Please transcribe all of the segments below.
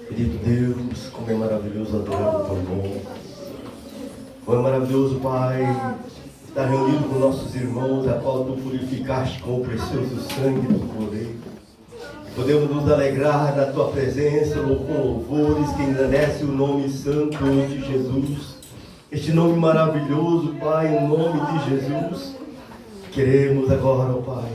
Querido Deus, como é maravilhoso adorar o teu nome. Como é maravilhoso, Pai, estar reunido com nossos irmãos, a qual tu purificaste com o precioso sangue do Cordeiro. Podemos nos alegrar na tua presença, com louvores que engrandece o nome santo de Jesus. Este nome maravilhoso, Pai, em nome de Jesus. Queremos agora, ó Pai,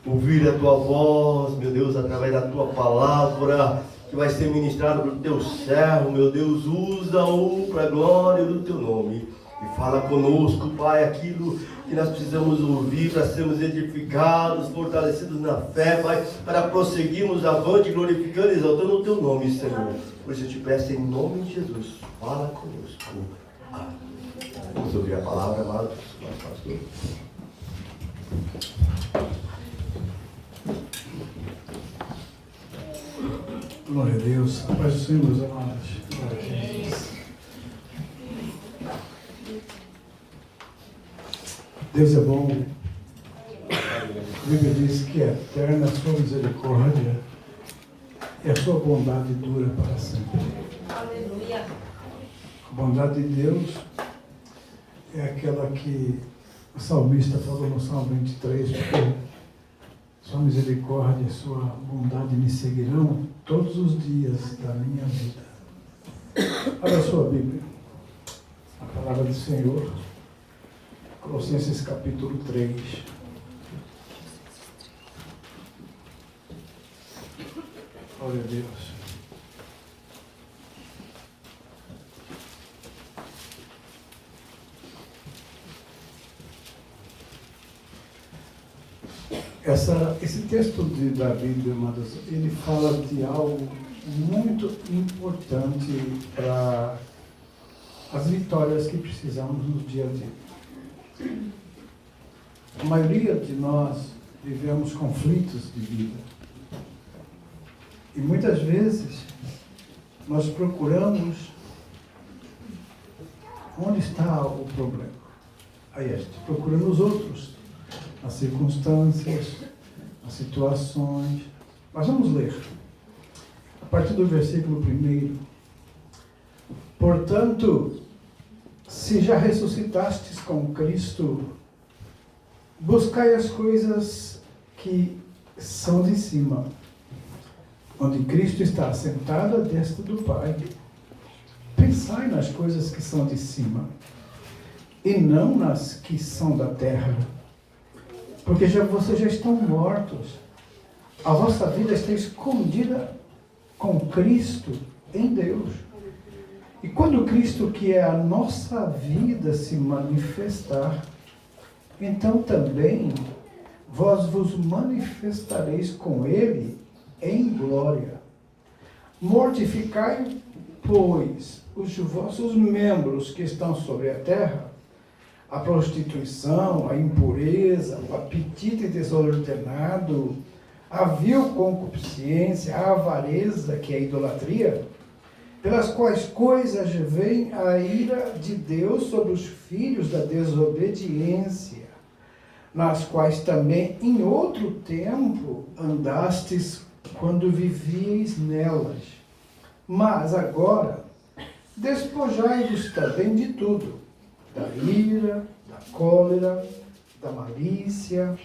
ouvir a tua voz, meu Deus, através da tua palavra, que vai ser ministrado pelo teu servo, meu Deus. Usa-o para a glória do teu nome. E fala conosco, Pai, aquilo que nós precisamos ouvir para sermos edificados, fortalecidos na fé, Pai, para prosseguirmos avante, glorificando e exaltando o teu nome, Senhor. Por isso eu te peço em nome de Jesus, fala conosco. Amém. Vamos ouvir a palavra, amados, pastor. Glória a Deus. A paz do Senhor, meus amados. Glória a Deus. Deus é bom. A Bíblia diz que é eterna a sua misericórdia e a sua bondade dura para sempre. Aleluia. A bondade de Deus é aquela que o salmista falou no Salmo 23, porque sua misericórdia e sua bondade me seguirão todos os dias da minha vida. Abra a sua Bíblia. A palavra do Senhor. Colossenses capítulo 3. Glória a Deus. Esse texto da Bíblia, amados, ele fala de algo muito importante para as vitórias que precisamos no dia a dia. A maioria de nós vivemos conflitos de vida. E muitas vezes nós procuramos onde está o problema. Aí procurando os outros, as circunstâncias, as situações. Mas vamos ler. A partir do versículo 1. Portanto, se já ressuscitastes com Cristo, buscai as coisas que são de cima, onde Cristo está assentado à destra do Pai. Pensai nas coisas que são de cima, e não nas que são da terra, porque vocês já estão mortos. A vossa vida está escondida com Cristo em Deus. E quando Cristo, que é a nossa vida, se manifestar, então também vós vos manifestareis com Ele em glória. Mortificai, pois, os vossos membros que estão sobre a terra, a prostituição, a impureza, o apetite desordenado, a vil concupiscência, a avareza, que é a idolatria, pelas quais coisas vem a ira de Deus sobre os filhos da desobediência, nas quais também em outro tempo andastes quando vivieis nelas. Mas agora, despojai-vos também de tudo, da ira, da cólera, da malícia,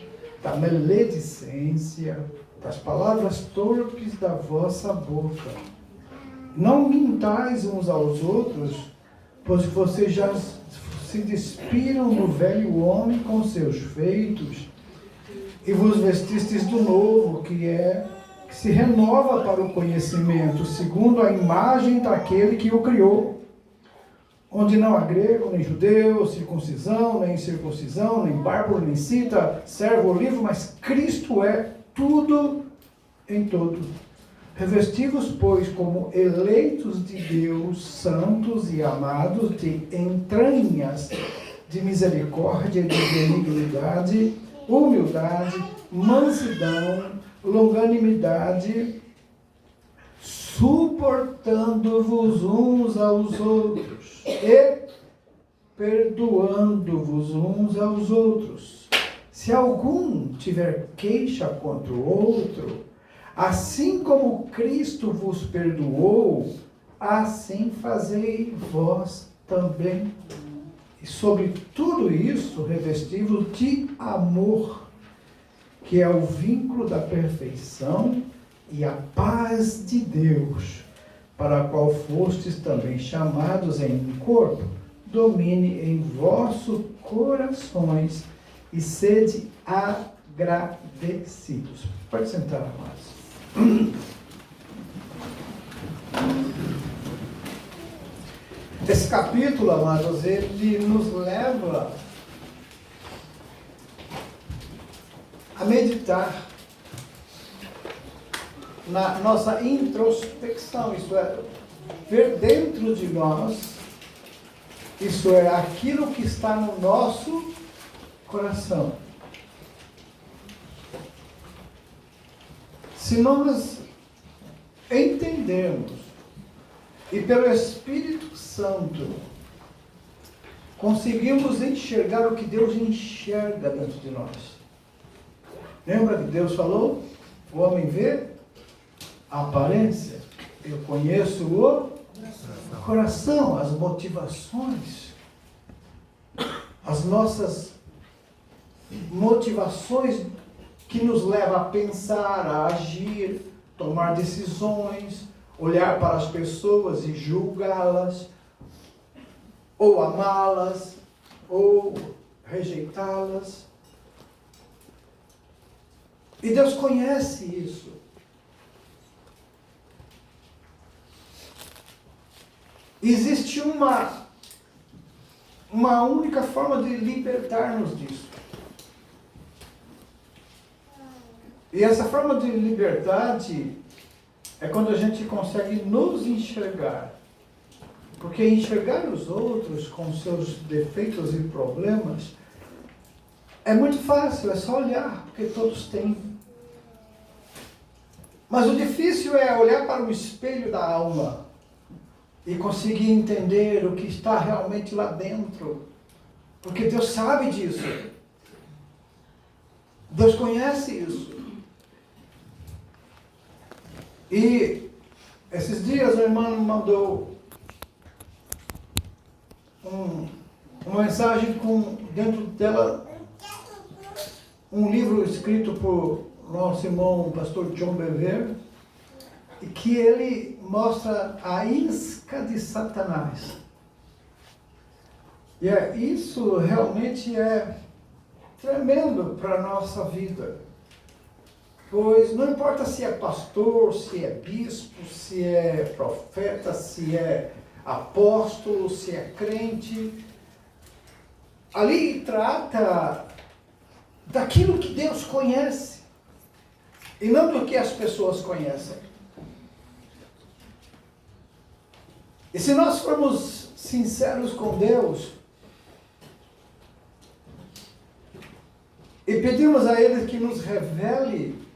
da maledicência, das palavras torpes da vossa boca. Não mintais uns aos outros, pois vocês já se despiram no velho homem com seus feitos, e vos vestistes do novo, que se renova para o conhecimento, segundo a imagem daquele que o criou, onde não há grego, nem judeu, circuncisão, nem incircuncisão, nem bárbaro, nem cita, servo ou livre, mas Cristo é tudo em todos. Revesti-vos, pois, como eleitos de Deus, santos e amados, de entranhas de misericórdia, de benignidade, humildade, mansidão, longanimidade, suportando-vos uns aos outros e perdoando-vos uns aos outros. Se algum tiver queixa contra o outro, Assim como Cristo vos perdoou, assim fazei vós também. E sobre tudo isso, revesti-vos de amor, que é o vínculo da perfeição, e a paz de Deus, para a qual fostes também chamados em um corpo, domine em vossos corações e sede agradecidos. Pode sentar, amados. Esse capítulo, amados, ele nos leva a meditar na nossa introspecção, isso é, ver dentro de nós, isso é, aquilo que está no nosso coração. Se nós entendermos e pelo Espírito Santo conseguimos enxergar o que Deus enxerga dentro de nós. Lembra que Deus falou? O homem vê a aparência, eu conheço o coração, as motivações, as nossas motivações que nos levam a pensar, a agir, tomar decisões, olhar para as pessoas e julgá-las, ou amá-las, ou rejeitá-las. E Deus conhece isso. Existe uma única forma de libertar-nos disso. E essa forma de liberdade é quando a gente consegue nos enxergar. Porque enxergar os outros com seus defeitos e problemas é muito fácil, é só olhar, porque todos têm. Mas o difícil é olhar para o espelho da alma e conseguir entender o que está realmente lá dentro. Porque Deus sabe disso. Deus conhece isso. E esses dias a irmã me mandou uma mensagem com dentro dela um livro escrito por nosso irmão pastor John Bevere, e que ele mostra a isca de Satanás. E isso realmente é tremendo para a nossa vida. Pois não importa se é pastor, se é bispo, se é profeta, se é apóstolo, se é crente, ali trata daquilo que Deus conhece e não do que as pessoas conhecem. E se nós formos sinceros com Deus e pedimos a Ele que nos revele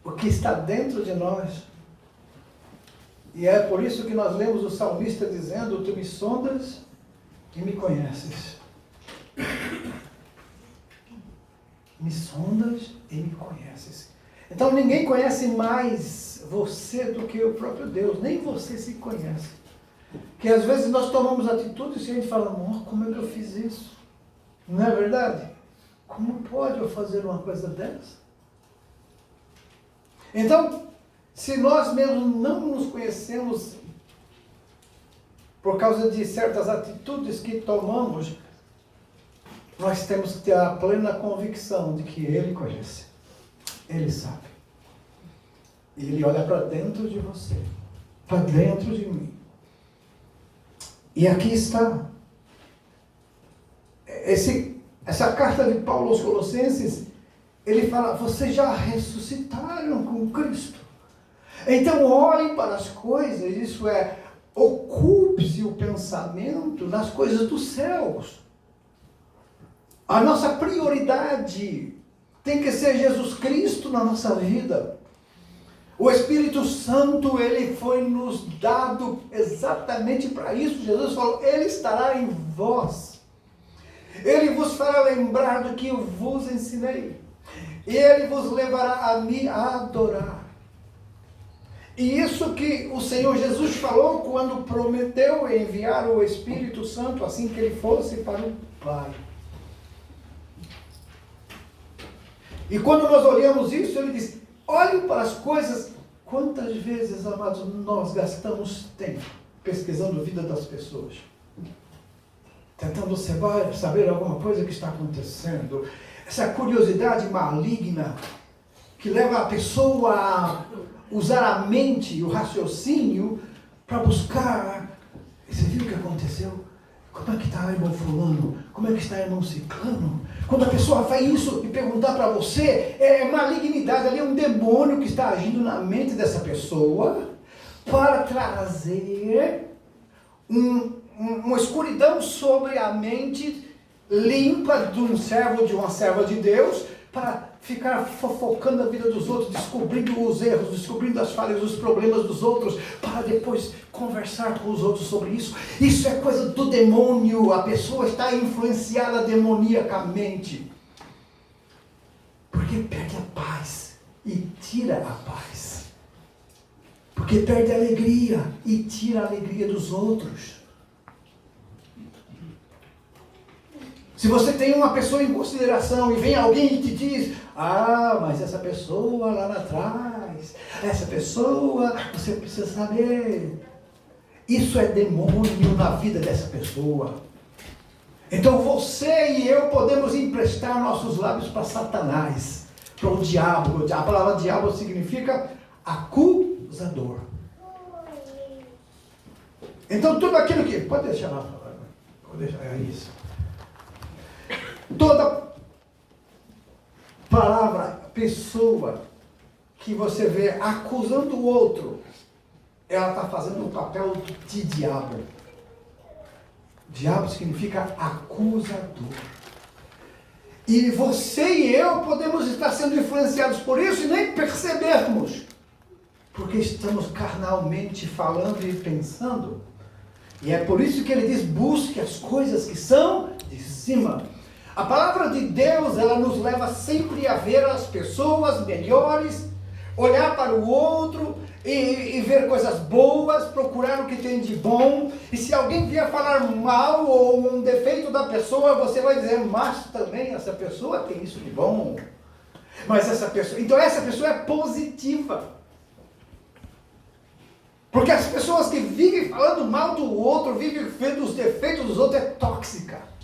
o que está dentro de nós, e é por isso que nós lemos o salmista dizendo: tu me sondas e me conheces. Me sondas e me conheces. Então ninguém conhece mais você do que o próprio Deus, nem você se conhece. Que às vezes nós tomamos atitudes e a gente fala: amor, como é que eu fiz isso? Não é verdade? Como pode eu fazer uma coisa dessa? Então, se nós mesmos não nos conhecemos por causa de certas atitudes que tomamos, nós temos que ter a plena convicção de que Ele conhece, Ele sabe. E Ele olha para dentro de você, para dentro de mim. E aqui está. Essa carta de Paulo aos Colossenses, ele fala: vocês já ressuscitaram com Cristo. Então olhem para as coisas, isso é, ocupe-se o pensamento nas coisas dos céus. A nossa prioridade tem que ser Jesus Cristo na nossa vida. O Espírito Santo, ele foi nos dado exatamente para isso. Jesus falou: ele estará em vós. Ele vos fará lembrar do que eu vos ensinei. E ele vos levará a me adorar. E isso que o Senhor Jesus falou quando prometeu enviar o Espírito Santo assim que ele fosse para o Pai. E quando nós olhamos isso, ele diz, olhe para as coisas. Quantas vezes, amados, nós gastamos tempo pesquisando a vida das pessoas? Tentando saber alguma coisa que está acontecendo. Essa curiosidade maligna que leva a pessoa a usar a mente, o raciocínio, para buscar. Você viu o que aconteceu? Como é que está irmão fulano? Como é que está irmão ciclano? Quando a pessoa faz isso e perguntar para você, é malignidade, ali é um demônio que está agindo na mente dessa pessoa para trazer uma escuridão sobre a mente limpa de um servo, de uma serva de Deus, para ficar fofocando a vida dos outros, descobrindo os erros, descobrindo as falhas, os problemas dos outros, para depois conversar com os outros sobre isso. Isso é coisa do demônio, a pessoa está influenciada demoniacamente, porque perde a paz e tira a paz, porque perde a alegria e tira a alegria dos outros. Se você tem uma pessoa em consideração e vem alguém e te diz, mas essa pessoa lá atrás, essa pessoa, você precisa saber. Isso é demônio na vida dessa pessoa. Então você e eu podemos emprestar nossos lábios para Satanás, para o diabo. A palavra diabo significa acusador. Então tudo aquilo que... Pode deixar lá, pode deixar, é isso. Toda palavra, pessoa que você vê acusando o outro, ela está fazendo o papel de diabo. Diabo significa acusador. E você e eu podemos estar sendo influenciados por isso e nem percebermos, porque estamos carnalmente falando e pensando. E é por isso que ele diz, busque as coisas que são de cima. A palavra de Deus, ela nos leva sempre a ver as pessoas melhores, olhar para o outro e ver coisas boas, procurar o que tem de bom. E se alguém vier falar mal ou um defeito da pessoa, você vai dizer, mas também essa pessoa tem isso de bom. Mas essa pessoa, então essa pessoa é positiva. Porque as pessoas que vivem falando mal do outro, vivem vendo os defeitos dos outros, é tóxica.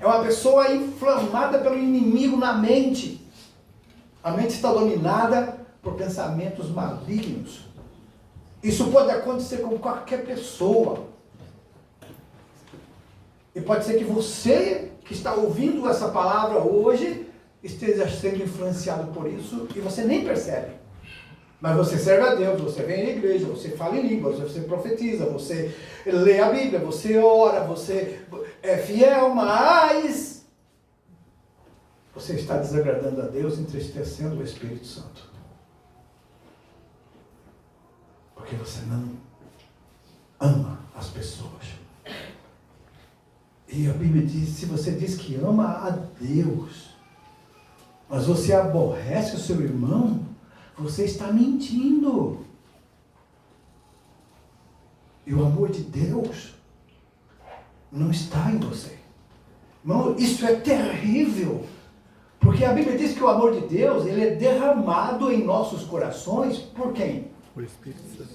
É uma pessoa inflamada pelo inimigo na mente. A mente está dominada por pensamentos malignos. Isso pode acontecer com qualquer pessoa. E pode ser que você, que está ouvindo essa palavra hoje, esteja sendo influenciado por isso e você nem percebe. Mas você serve a Deus, você vem à igreja, você fala em línguas, você profetiza, você lê a Bíblia, você ora, você é fiel, mas você está desagradando a Deus, entristecendo o Espírito Santo. Porque você não ama as pessoas. E a Bíblia diz, se você diz que ama a Deus, mas você aborrece o seu irmão, você está mentindo. E o amor de Deus não está em você. Irmão, isso é terrível. Porque a Bíblia diz que o amor de Deus, ele é derramado em nossos corações por quem?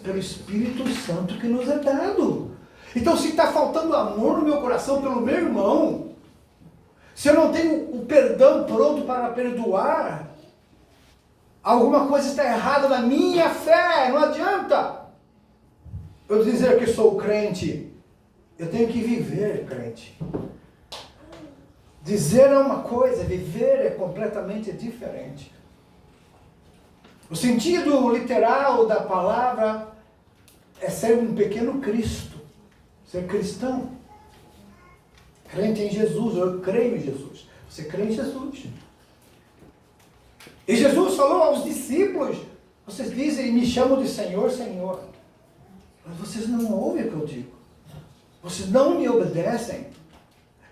Pelo Espírito Santo que nos é dado. Então, se está faltando amor no meu coração pelo meu irmão, se eu não tenho o perdão pronto para perdoar, alguma coisa está errada na minha fé. Não adianta eu dizer que sou crente. Eu tenho que viver crente. Dizer é uma coisa, viver é completamente diferente. O sentido literal da palavra é ser um pequeno Cristo, ser cristão. Crente em Jesus, eu creio em Jesus. Você crê em Jesus. E Jesus falou aos discípulos, vocês dizem e me chamam de Senhor, Senhor. Mas vocês não ouvem o que eu digo. Vocês não me obedecem.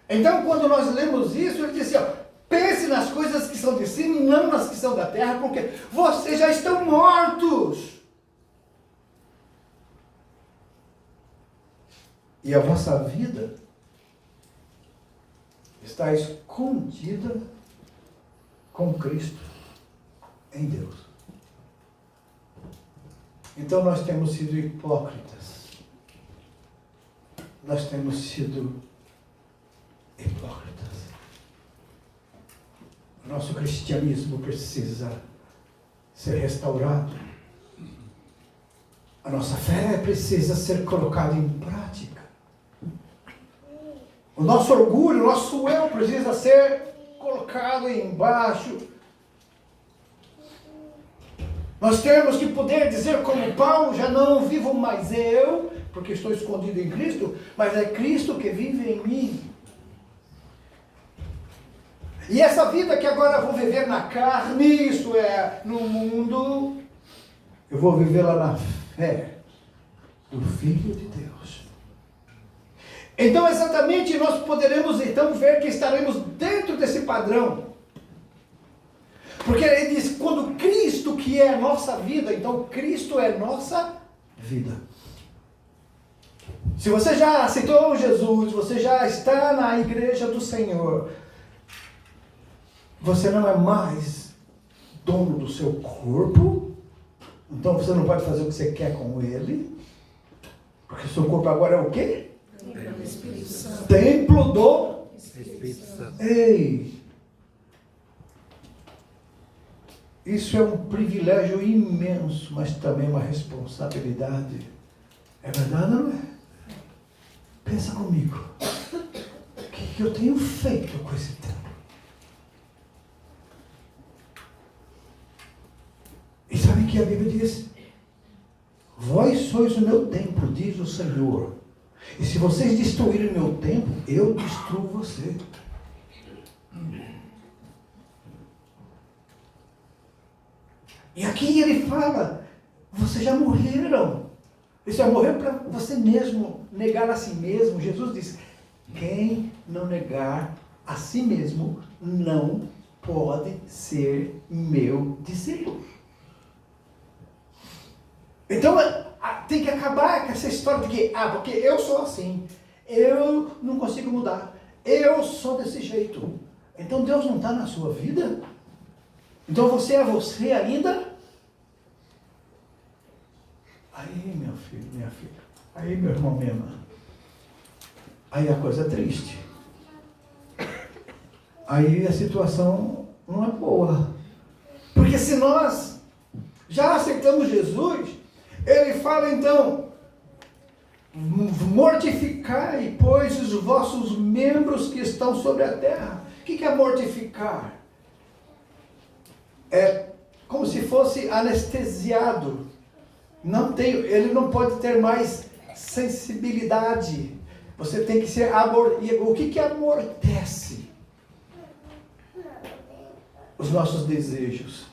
Então, quando nós lemos isso, ele diz assim, pense nas coisas que são de cima e não nas que são da terra, porque vocês já estão mortos. E a vossa vida está escondida com Cristo em Deus. Então nós temos sido hipócritas. Nós temos sido hipócritas. O nosso cristianismo precisa ser restaurado. A nossa fé precisa ser colocada em prática. O nosso orgulho, o nosso eu precisa ser colocado embaixo. Nós temos que poder dizer como Paulo, já não vivo mais eu, porque estou escondido em Cristo, mas é Cristo que vive em mim. E essa vida que agora eu vou viver na carne, isso é, no mundo, eu vou vivê-la na fé do Filho de Deus. Então, exatamente, nós poderemos então ver que estaremos dentro desse padrão. Porque ele diz, quando Cristo que é a nossa vida, então Cristo é nossa vida. Se você já aceitou Jesus, você já está na igreja do Senhor, você não é mais dono do seu corpo, então você não pode fazer o que você quer com ele, porque o seu corpo agora é o quê? Templo do Espírito Santo. Templo do Espírito Santo. Ei! Isso é um privilégio imenso, mas também uma responsabilidade. É verdade ou não é? Pensa comigo. O que eu tenho feito com esse templo? E sabe que a Bíblia diz? Vós sois o meu templo, diz o Senhor. E se vocês destruírem o meu templo, eu destruo você. E aqui ele fala, vocês já morreram. Você já morreu para você mesmo, negar a si mesmo. Jesus diz, quem não negar a si mesmo, não pode ser meu discípulo. Então, tem que acabar com essa história de que, porque eu sou assim, eu não consigo mudar, eu sou desse jeito. Então Deus não está na sua vida? Então você é você ainda? Aí, meu filho, minha filha, aí, meu irmão, minha irmã, aí a coisa é triste. Aí a situação não é boa. Porque se nós já aceitamos Jesus, ele fala então, mortificai, pois, os vossos membros que estão sobre a terra. O que é mortificar? É como se fosse anestesiado. Ele não pode ter mais sensibilidade. Você tem que ser o que amortece os nossos desejos?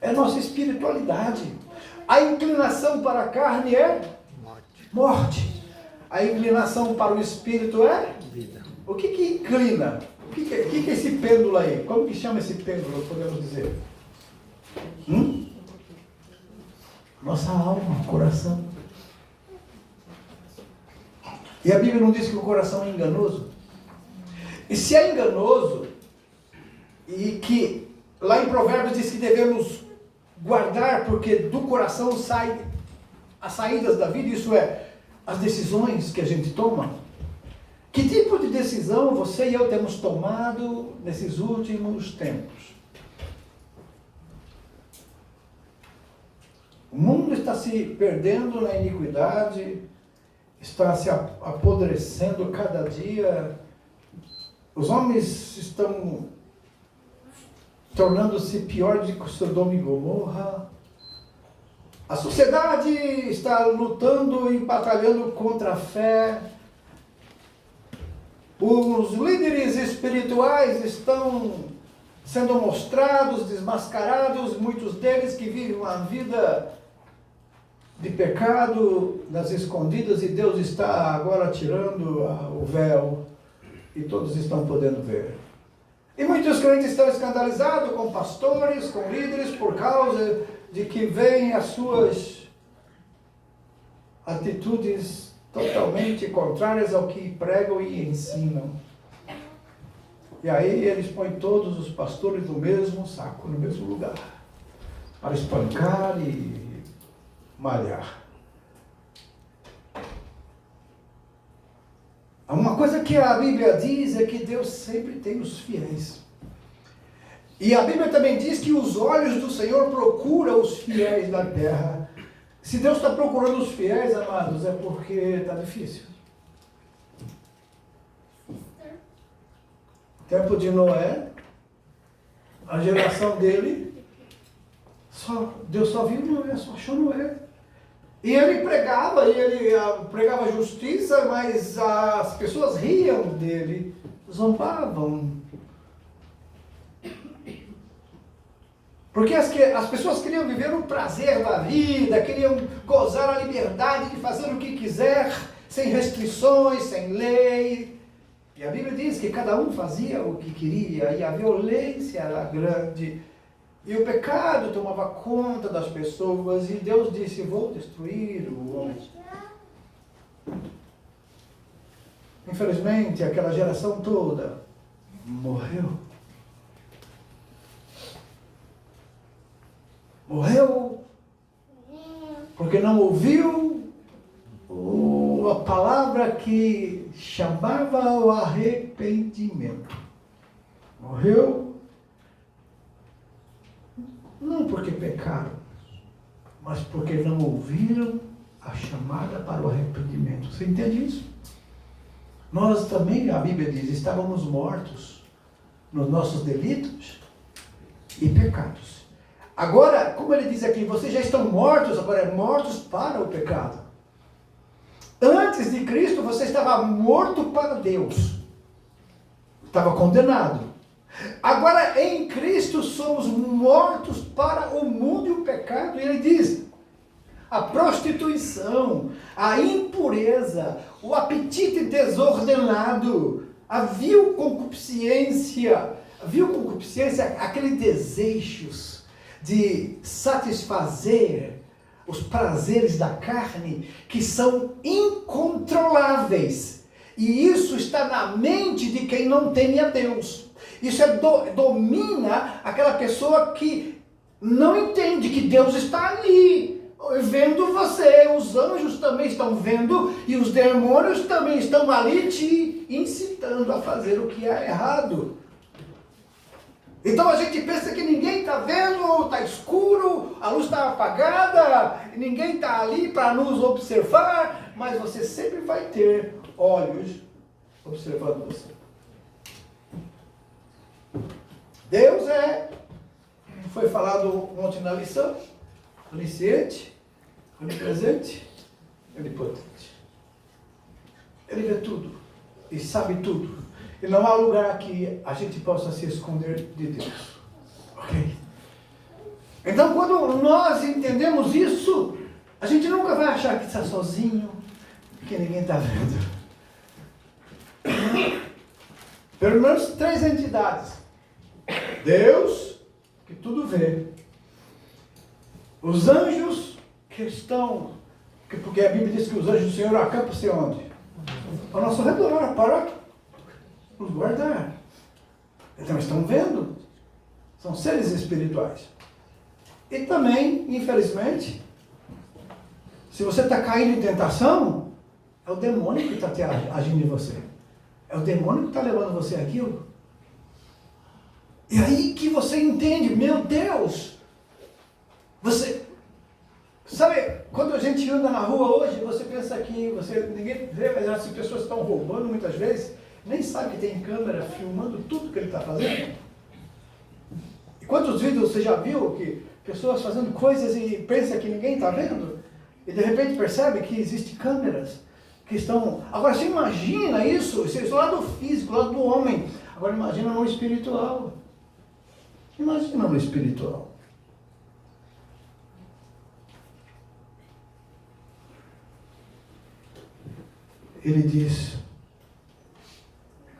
É a nossa espiritualidade. A inclinação para a carne é morte. A inclinação para o espírito é Vida. O que inclina? O que é esse pêndulo aí? Como que chama esse pêndulo, podemos dizer? Nossa alma, coração. E a Bíblia não diz que o coração é enganoso? E se é enganoso, e que lá em Provérbios diz que devemos guardar, porque do coração saem as saídas da vida, isso é, as decisões que a gente toma. Que tipo de decisão você e eu temos tomado nesses últimos tempos? O mundo está se perdendo na iniquidade, está se apodrecendo cada dia, os homens estão tornando-se pior de Sodoma e Gomorra, a sociedade está lutando e batalhando contra a fé, os líderes espirituais estão sendo mostrados, desmascarados, muitos deles que vivem uma vida de pecado nas escondidas, e Deus está agora tirando o véu e todos estão podendo ver. E muitos crentes estão escandalizados com pastores, com líderes, por causa de que veem as suas atitudes totalmente contrárias ao que pregam e ensinam. E aí eles põem todos os pastores no mesmo saco, no mesmo lugar, para espancar e malhar. Uma coisa que a Bíblia diz é que Deus sempre tem os fiéis. E a Bíblia também diz que os olhos do Senhor procuram os fiéis da terra. Se Deus está procurando os fiéis, amados, é porque está difícil. Tempo de Noé, a geração dele, Deus só viu Noé, só achou Noé. E ele pregava justiça, mas as pessoas riam dele, zombavam. Porque as pessoas queriam viver o prazer da vida, queriam gozar a liberdade de fazer o que quiser, sem restrições, sem lei. E a Bíblia diz que cada um fazia o que queria, e a violência era grande, e o pecado tomava conta das pessoas, e Deus disse: vou destruir o homem. Infelizmente, aquela geração toda morreu. Morreu porque não ouviu a palavra que chamava ao arrependimento. Morreu não porque pecaram, mas porque não ouviram a chamada para o arrependimento. Você entende isso? Nós também, a Bíblia diz, estávamos mortos nos nossos delitos e pecados. Agora, como ele diz aqui, vocês já estão mortos, agora mortos para o pecado. Antes de Cristo, você estava morto para Deus. Estava condenado. Agora, em Cristo, somos mortos para o mundo e o pecado. E ele diz, a prostituição, a impureza, o apetite desordenado, a vil concupiscência, aqueles desejos de satisfazer os prazeres da carne, que são incontroláveis. E isso está na mente de quem não teme a Deus. Isso domina aquela pessoa que não entende que Deus está ali, vendo você. Os anjos também estão vendo, e os demônios também estão ali te incitando a fazer o que é errado. Então a gente pensa que ninguém está vendo, está escuro, a luz está apagada, ninguém está ali para nos observar, mas você sempre vai ter olhos observando você. Deus foi falado ontem na lição, onisciente, onipresente, onipotente. Ele vê tudo e sabe tudo. E não há lugar que a gente possa se esconder de Deus. Ok? Então, quando nós entendemos isso, a gente nunca vai achar que está sozinho, que ninguém está vendo. Pelo menos 3 entidades. Deus, que tudo vê. Os anjos que estão... Porque a Bíblia diz que os anjos do Senhor acampam-se onde? Ao nosso redor, para nos guardar. Então estão vendo. São seres espirituais. E também, infelizmente, se você está caindo em tentação, é o demônio que está agindo em você. É o demônio que está levando você àquilo. E aí que você entende, meu Deus, você, sabe, quando a gente anda na rua hoje, você pensa que ninguém vê, mas as pessoas estão roubando muitas vezes, nem sabe que tem câmera filmando tudo que ele está fazendo. E quantos vídeos você já viu que pessoas fazendo coisas e pensa que ninguém está vendo? E de repente percebe que existem câmeras que estão... Agora você imagina isso é do lado físico, do lado do homem. Agora imagina no espiritual. Imagina no espiritual. Ele diz,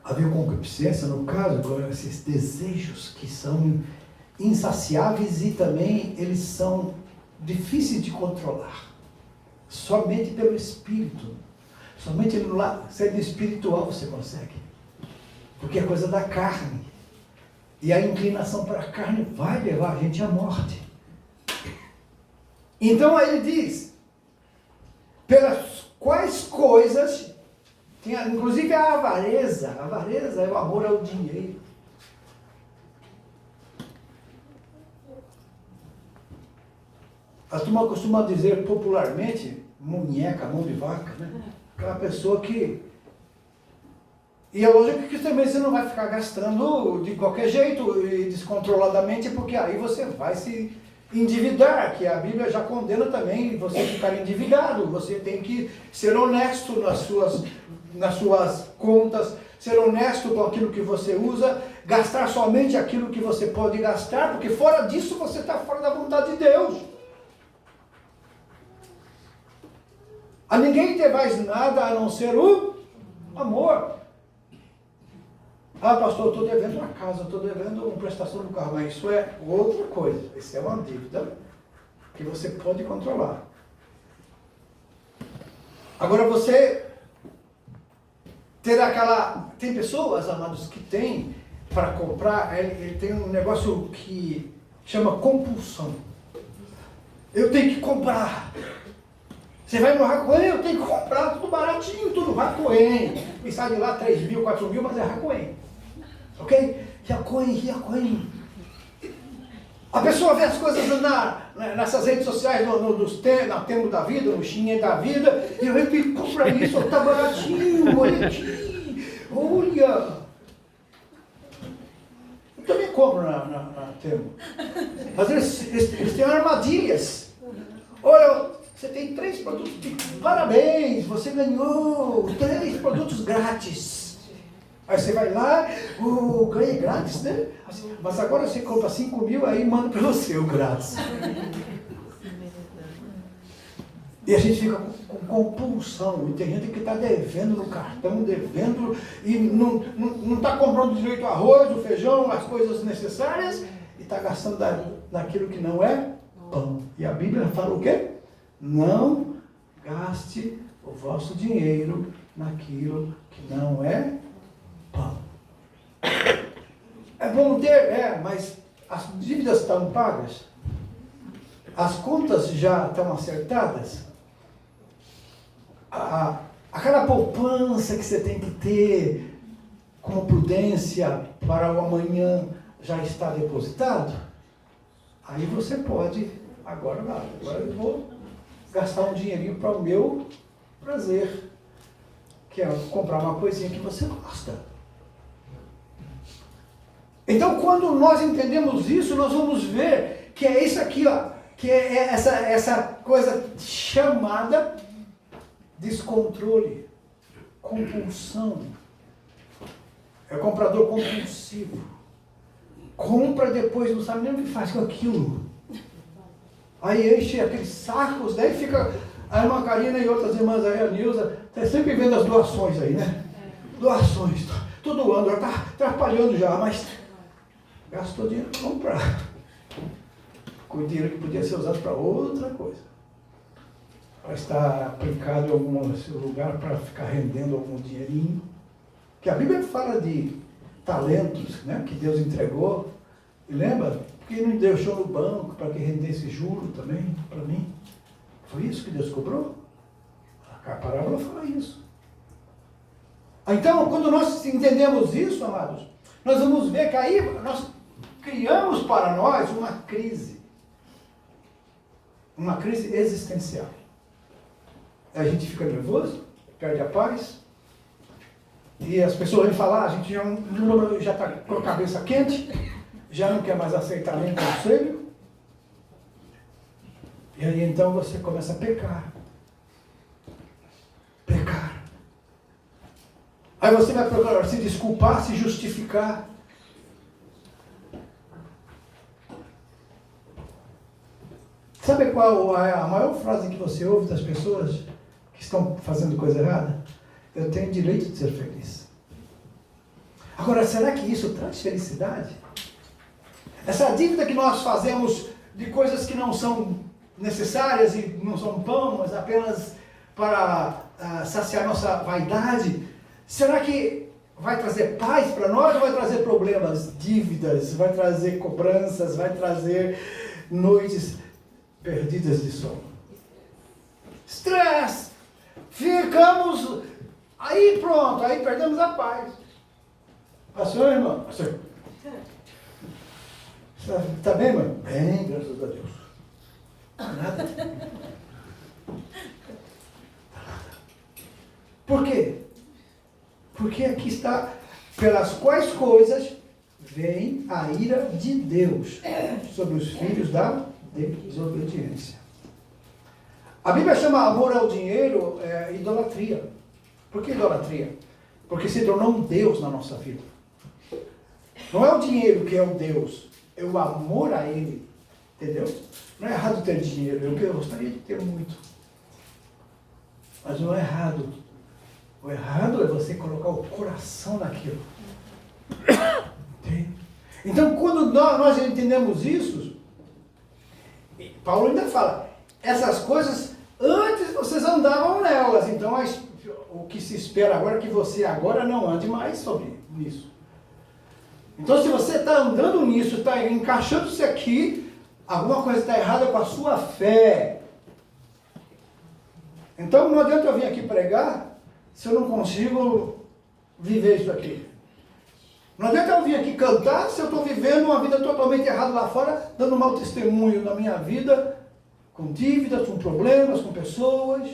havia concupiscência, no caso, com esses desejos que são insaciáveis e também eles são difíceis de controlar. Somente pelo Espírito. Somente no lado sendo espiritual você consegue. Porque é coisa da carne. E a inclinação para a carne vai levar a gente à morte. Então aí ele diz, pelas quais coisas, inclusive a avareza é o amor ao dinheiro. A turma costuma dizer popularmente, munheca, mão de vaca, né? Aquela pessoa que... E é lógico que também você não vai ficar gastando de qualquer jeito e descontroladamente, porque aí você vai se endividar, que a Bíblia já condena também você ficar endividado. Você tem que ser honesto nas suas contas, ser honesto com aquilo que você usa, gastar somente aquilo que você pode gastar, porque fora disso você está fora da vontade de Deus. A ninguém devais nada a não ser o amor. Ah, pastor, eu estou devendo uma casa, eu estou devendo uma prestação do carro, mas isso é outra coisa. Isso é uma dívida que você pode controlar. Agora você ter aquela... Tem pessoas, amados, que tem para comprar, ele tem um negócio que chama compulsão. Eu tenho que comprar. Você vai no Racoen, eu tenho que comprar tudo baratinho, tudo Racoen. E sai de lá 3 mil, 4 mil, mas é Racoen. Ok? Racoen. A pessoa vê as coisas nessas redes sociais, na Temo da Vida, no Xinhe da Vida, e eu tenho que comprar isso, tá baratinho, olha aqui, olha. Eu também compro na Temo. Às vezes eles têm armadilhas. Olha, você tem 3 produtos, parabéns, você ganhou 3 produtos grátis. Aí você vai lá, ganhei grátis, né? Mas agora você compra 5 mil, aí manda para você o grátis. E a gente fica com compulsão. E tem gente que está devendo no cartão, devendo, e não está comprando direito o arroz, o feijão, as coisas necessárias, e está gastando naquilo que não é pão. E a Bíblia fala o quê? Não gaste o vosso dinheiro naquilo que não é pão. É bom ter, mas as dívidas estão pagas? As contas já estão acertadas? Aquela poupança que você tem que ter como prudência para o amanhã já está depositado? Aí você pode, agora eu vou gastar um dinheirinho para o meu prazer, que é comprar uma coisinha que você gosta. Então, quando nós entendemos isso, nós vamos ver que é isso aqui, ó, que é essa coisa chamada descontrole, compulsão. É o comprador compulsivo. Compra depois, não sabe nem o que faz com aquilo. Aí enche aqueles sacos, daí fica a irmã Karina e outras irmãs aí, a Nilza, está sempre vendo as doações aí, né? Doações, todo ano, já está atrapalhando já, mas gastou dinheiro para comprar. Com dinheiro que podia ser usado para outra coisa. Para estar aplicado em algum lugar para ficar rendendo algum dinheirinho. Que a Bíblia fala de talentos, né, que Deus entregou. E lembra? Porque não deixou no banco para que rendesse juro também, para mim. Foi isso que Deus cobrou? A parábola fala isso. Então, quando nós entendemos isso, amados, nós vamos ver que aí nós criamos para nós uma crise existencial. A gente fica nervoso, perde a paz, e as pessoas vêm falar, a gente já está com a cabeça quente, já não quer mais aceitar nem conselho, e aí então você começa a pecar. Aí você vai procurar se desculpar, se justificar. Sabe qual é a maior frase que você ouve das pessoas que estão fazendo coisa errada? Eu tenho direito de ser feliz. Agora, será que isso traz felicidade? Essa dívida que nós fazemos de coisas que não são necessárias e não são pão, mas apenas para saciar nossa vaidade? Será que vai trazer paz para nós ou vai trazer problemas, dívidas, vai trazer cobranças, vai trazer noites perdidas de sono? Estresse! Ficamos aí pronto, aí perdemos a paz. Pastor, irmão? Pastor. Está bem, irmão? Bem, graças a Deus. Nada. Por quê? Porque aqui está, pelas quais coisas vem a ira de Deus sobre os filhos da desobediência. A Bíblia chama amor ao dinheiro idolatria. Por que idolatria? Porque se tornou um Deus na nossa vida. Não é o dinheiro que é o Deus, é o amor a Ele. Entendeu? Não é errado ter dinheiro, eu gostaria de ter muito. Mas não é errado. O errado é você colocar o coração naquilo. Entende? Então, quando nós entendemos isso, Paulo ainda fala, essas coisas, antes vocês andavam nelas, então o que se espera agora é que você agora não ande mais sobre isso. Então, se você está andando nisso, está encaixando-se aqui, alguma coisa está errada com a sua fé. Então, não adianta eu vir aqui pregar se eu não consigo viver isso aqui. Não adianta eu vir aqui cantar se eu estou vivendo uma vida totalmente errada lá fora, dando mau testemunho na minha vida, com dívidas, com problemas, com pessoas.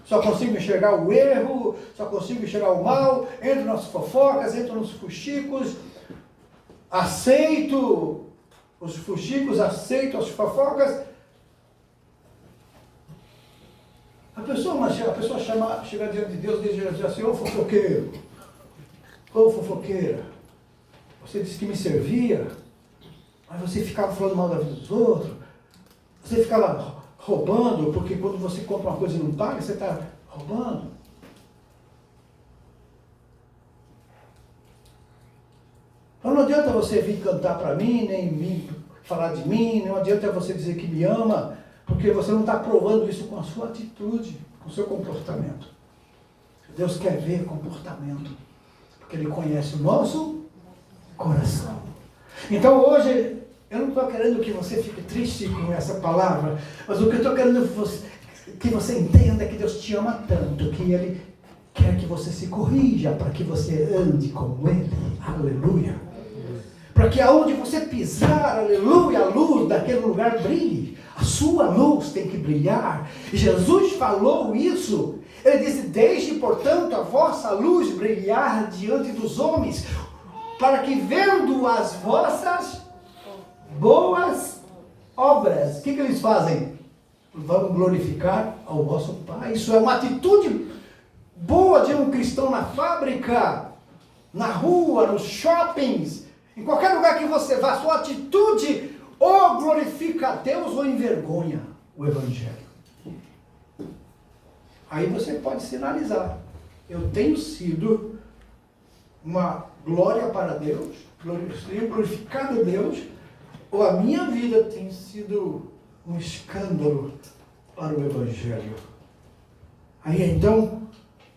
Só consigo enxergar o erro, só consigo enxergar o mal, entro nas fofocas, entro nos fuxicos, aceito os fuxicos, aceito as fofocas. A pessoa chega diante de Deus e diz assim, ô fofoqueiro, ô fofoqueira, você disse que me servia, mas você ficava falando mal da vida dos outros, você ficava roubando, porque quando você compra uma coisa e não paga, você está roubando. Então não adianta você vir cantar para mim, nem vir falar de mim, não adianta você dizer que me ama, porque você não está provando isso com a sua atitude, com o seu comportamento. Deus quer ver comportamento, porque Ele conhece o nosso coração. Então hoje, eu não estou querendo que você fique triste com essa palavra, mas o que eu estou querendo que você entenda é que Deus te ama tanto, que Ele quer que você se corrija, para que você ande como Ele. Aleluia. Para que aonde você pisar, aleluia, a luz daquele lugar brilhe. A sua luz tem que brilhar. E Jesus falou isso. Ele disse, deixe, portanto, a vossa luz brilhar diante dos homens, para que vendo as vossas boas obras, o que eles fazem? Vão glorificar ao vosso Pai. Isso é uma atitude boa de um cristão na fábrica, na rua, nos shoppings, em qualquer lugar que você vá, sua atitude ou glorifica a Deus ou envergonha o Evangelho. Aí você pode sinalizar, eu tenho sido uma glória para Deus, tenho glorificado a Deus, ou a minha vida tem sido um escândalo para o Evangelho. Aí então,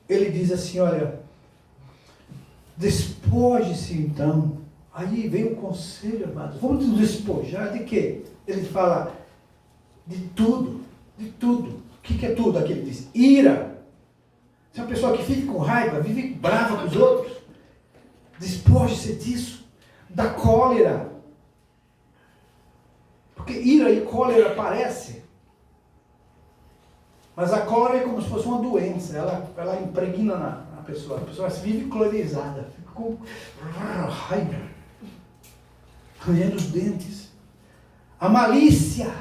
ele diz assim, olha, despoje-se então. Aí vem o conselho, amados, vamos nos despojar de quê? Ele fala, de tudo, de tudo. O que é tudo? Aqui ele diz, ira. Se é uma pessoa que vive com raiva, vive brava com os outros, despoje-se disso, da cólera. Porque ira e cólera parece, mas a cólera é como se fosse uma doença, ela impregna na pessoa, a pessoa vive colerizada, fica com raiva, arranhando os dentes. A malícia,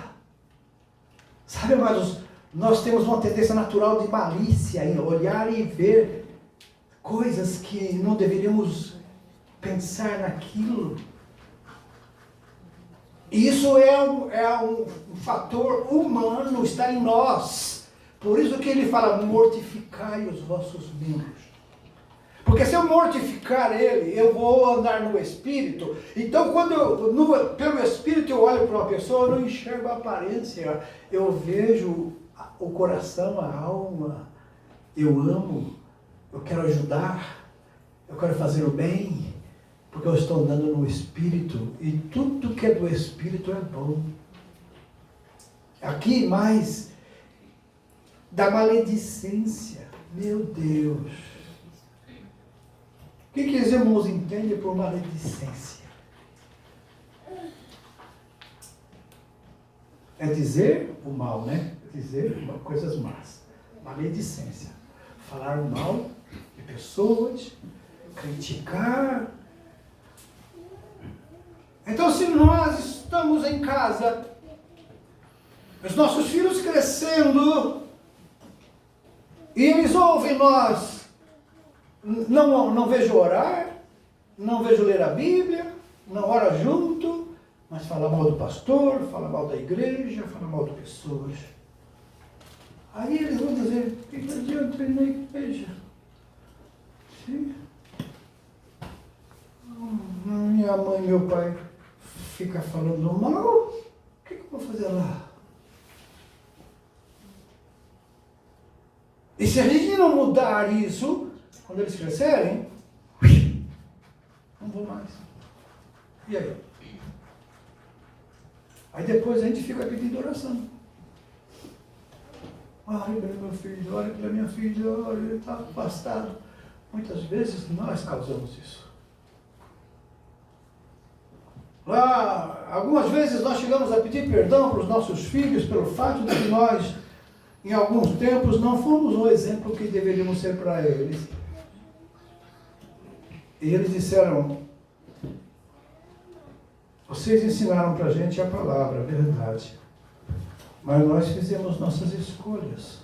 sabe, amados, nós temos uma tendência natural de malícia, em olhar e ver coisas que não deveríamos pensar naquilo. Isso é um fator humano, está em nós. Por isso que ele fala, mortificai os vossos membros. Porque se eu mortificar ele, eu vou andar no Espírito. Então, pelo Espírito eu olho para uma pessoa, eu não enxergo a aparência, eu vejo o coração, a alma. Eu amo, eu quero ajudar, eu quero fazer o bem, porque eu estou andando no Espírito, e tudo que é do Espírito é bom. Aqui mais da maledicência. Meu Deus. O que os irmãos entendem por maledicência? É dizer o mal, né? É dizer coisas más. Maledicência. Falar mal de pessoas, criticar. Então, se nós estamos em casa, os nossos filhos crescendo, e eles ouvem nós, não vejo orar, não vejo ler a Bíblia, não ora junto, mas fala mal do pastor, fala mal da igreja, fala mal de pessoas. Aí eles vão dizer, o que adianta ir na igreja? Sim. Minha mãe e meu pai ficam falando mal, o que eu vou fazer lá? E se a gente não mudar isso, quando eles crescerem, não vou mais. E aí? Aí depois a gente fica pedindo oração. Olha para meu filho, olha para minha filha, olha, ele está afastado. Muitas vezes nós causamos isso. Lá, algumas vezes nós chegamos a pedir perdão para os nossos filhos pelo fato de que nós, em alguns tempos, não fomos o exemplo que deveríamos ser para eles. E eles disseram, vocês ensinaram para a gente a palavra, a verdade. Mas nós fizemos nossas escolhas.